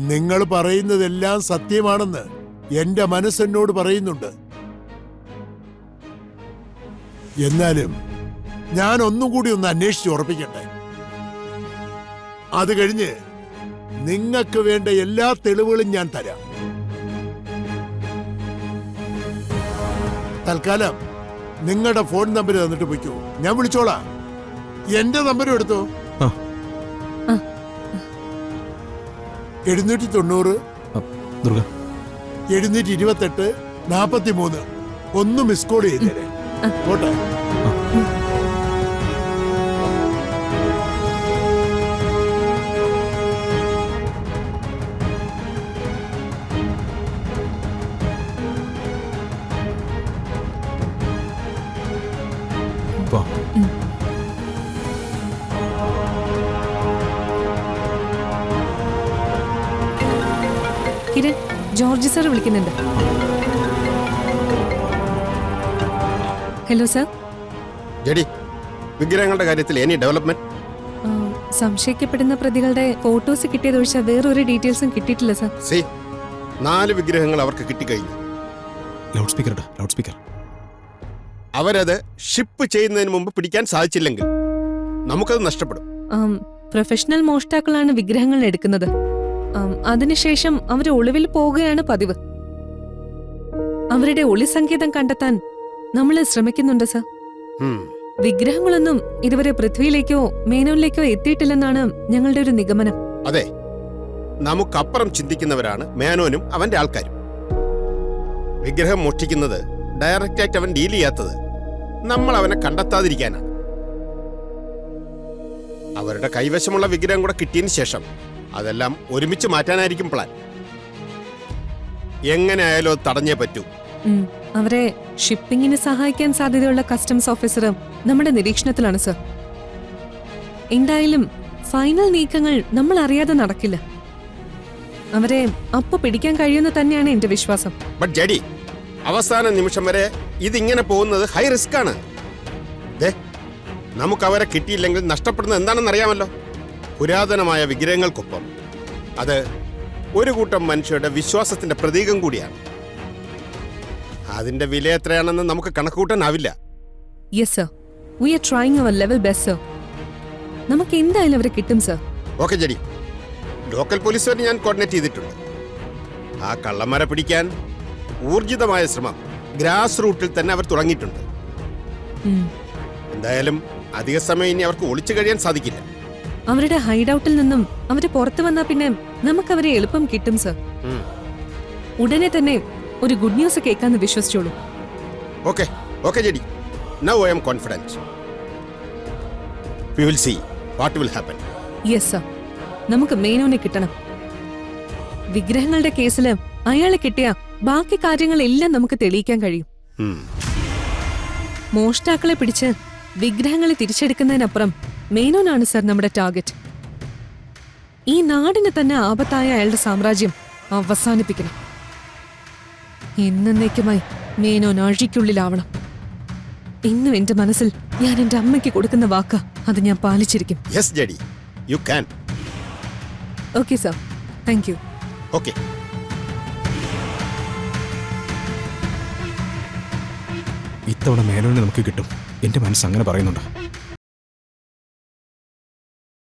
നിങ്ങൾ പറയുന്നതെല്ലാം സത്യമാണെന്ന് എന്റെ മനസ്സെന്നോട് പറയുന്നുണ്ട്. എന്നാലും ഞാൻ ഒന്നും കൂടി ഒന്ന് അന്വേഷിച്ച് ഉറപ്പിക്കട്ടെ. അത് കഴിഞ്ഞ് നിങ്ങൾക്ക് വേണ്ട എല്ലാ തെളിവുകളും ഞാൻ തരാം. തൽക്കാലം നിങ്ങളുടെ ഫോൺ നമ്പർ തന്നിട്ട് പോയിക്കോ, ഞാൻ വിളിച്ചോളാം. എന്റെ നമ്പരും എടുത്തോ. 790 728 43. ഒന്ന് മിസ് കോൾ ചെയ്തേരെ. പോട്ടെ. കിരൺ, ജോർജ് സാർ വിളിക്കുന്നുണ്ട്. Hello sir. ജഡി, വിഗ്രഹങ്ങളുടെ കാര്യത്തിൽ എനി ഡെവലപ്മെന്റ്? സംശയിക്കപ്പെടുന്ന പ്രതികളുടെ ഫോട്ടോസ് കിട്ടിയതൊഴിച്ചാൽ വേറൊരു ഡീറ്റെയിൽസും കിട്ടിയിട്ടില്ല സാർ. 4 വിഗ്രഹങ്ങൾ അവർക്ക് കിട്ടിക്കഴിഞ്ഞു. Loud speaker. അവരത് ഷിപ്പ് ചെയ്യുന്നതിന് മുമ്പ് പിടിക്കാൻ സാധിച്ചില്ലെങ്കിൽ നമുക്കത് നഷ്ടപ്പെടും. പ്രൊഫഷണൽ മോഷ്ടാക്കളാണ് വിഗ്രഹങ്ങൾ എടുക്കുന്നത്. അതിനുശേഷം അവർ ഒളിവിൽ പോവുകയാണ് പതിവ്. അവരുടെ ഒളി സങ്കേതം കണ്ടെത്താൻ നമ്മൾ ശ്രമിക്കുന്നുണ്ട് സർ. വിഗ്രഹങ്ങളൊന്നും ഇതുവരെ പൃഥ്വിയിലേക്കോ മേനോനിലേക്കോ എത്തിയിട്ടില്ലെന്നാണ് ഞങ്ങളുടെ ഒരു നിഗമനം. അതെ, നമുക്കപ്പുറം ചിന്തിക്കുന്നവരാണ് മേനോനും അവന്റെ ആൾക്കാരും. വിഗ്രഹം മോഷ്ടിക്കുന്നത് ഡയറക്റ്റായിട്ട് അവൻ ഡീൽ ചെയ്യാത്തത് നമ്മൾ അവനെ കണ്ടെത്താതിരിക്കാനാണ്. അവരുടെ കൈവശമുള്ള വിഗ്രഹം കൂടെ കിട്ടിയതിന് ശേഷം അതെല്ലാം ഒരുമിച്ച് മാറ്റാനായിരിക്കും പ്ലാൻ. എങ്ങനെ ആയാലും അത് തടഞ്ഞേ പറ്റൂ. അവരെ ഷിപ്പിങ്ങിന് സഹായിക്കാൻ സാധ്യതയുള്ള കസ്റ്റംസ് ഓഫീസർ നമ്മുടെ നിരീക്ഷണത്തിലാണ് സർ. എന്തായാലും ഫൈനൽ നീക്കങ്ങൾ നമ്മൾ അറിയാതെ നടക്കില്ല. അവരെ അപ്പൊ പിടിക്കാൻ കഴിയുമെന്ന് തന്നെയാണ് എന്റെ വിശ്വാസം. ബട്ട് ജഡി, അവസാന നിമിഷം വരെ ഇതിങ്ങനെ പോകുന്നത് ഹൈ റിസ്ക് ആണ്. നമുക്ക് അവരെ കിട്ടിയില്ലെങ്കിൽ നഷ്ടപ്പെടുന്നത് എന്താണെന്ന് അറിയാമല്ലോ. പുരാതനമായ വിഗ്രഹങ്ങൾക്കൊപ്പം അത് ഒരു കൂട്ടം മനുഷ്യരുടെ വിശ്വാസത്തിന്റെ പ്രതീകം കൂടിയാണ്. അതിന്റെ വില എത്രയാണെന്ന് നമുക്ക് കണക്കുകൂട്ടാനാവില്ല. Yes sir, we are trying our level best sir. നമുക്ക് എന്തായാലും അവരെ കിട്ടും സർ. ഓക്കെ ജഡി, ലോക്കൽ പോലീസുകാരെ ഞാൻ കോർഡിനേറ്റ് ചെയ്തിട്ടുണ്ട്. ആ കള്ളന്മാരെ പിടിക്കാൻ ഊർജിതമായ ശ്രമം ഗ്രാസ് റൂട്ടിൽ തന്നെ അവർ തുടങ്ങിയിട്ടുണ്ട്. എന്തായാലും അധിക സമയം ഇനി അവർക്ക് ഒളിച്ചു കഴിയാൻ സാധിക്കില്ല. അവരുടെ ഹൈഡ് ഔട്ടിൽ നിന്നും അവര് പുറത്തു വന്നാ പിന്നെ നമുക്ക് അവരെ എളുപ്പം കിട്ടും സർ. ഉടനെ തന്നെ ഒരു ഗുഡ് ന്യൂസ് കേൾക്കാന്ന് വിശ്വസിച്ചോളൂ. Okay JD, now I am confident. We will see what will happen. Yes sir, നമുക്ക് മേനോനെ കിട്ടണം. വിഗ്രഹങ്ങളുടെ കേസില് അയാളെ കിട്ടിയ ബാക്കി കാര്യങ്ങളെല്ലാം നമുക്ക് തെളിയിക്കാൻ കഴിയും. മോഷ്ടാക്കളെ പിടിച്ച് വിഗ്രഹങ്ങളെ തിരിച്ചെടുക്കുന്നതിനപ്പുറം മേനോനാണ് സർ നമ്മുടെ ടാർഗറ്റ്. ഈ നാടിന് തന്നെ ആപത്തായ അയാളുടെ സാമ്രാജ്യം അവസാനിപ്പിക്കണം. എന്നേക്കുമായി മേനോൻ അഴിക്കുള്ളിലാവണം. ഇന്നും എന്റെ മനസ്സിൽ ഞാൻ എന്റെ അമ്മയ്ക്ക് കൊടുക്കുന്ന വാക്ക് അത് ഞാൻ പാലിച്ചിരിക്കും. Yes JD, you can. Okay sir, thank you. Okay. ഇത്തവണ മേനോനെ നമുക്ക് കിട്ടും. എന്റെ മനസ്സ് അങ്ങനെ പറയുന്നുണ്ട്.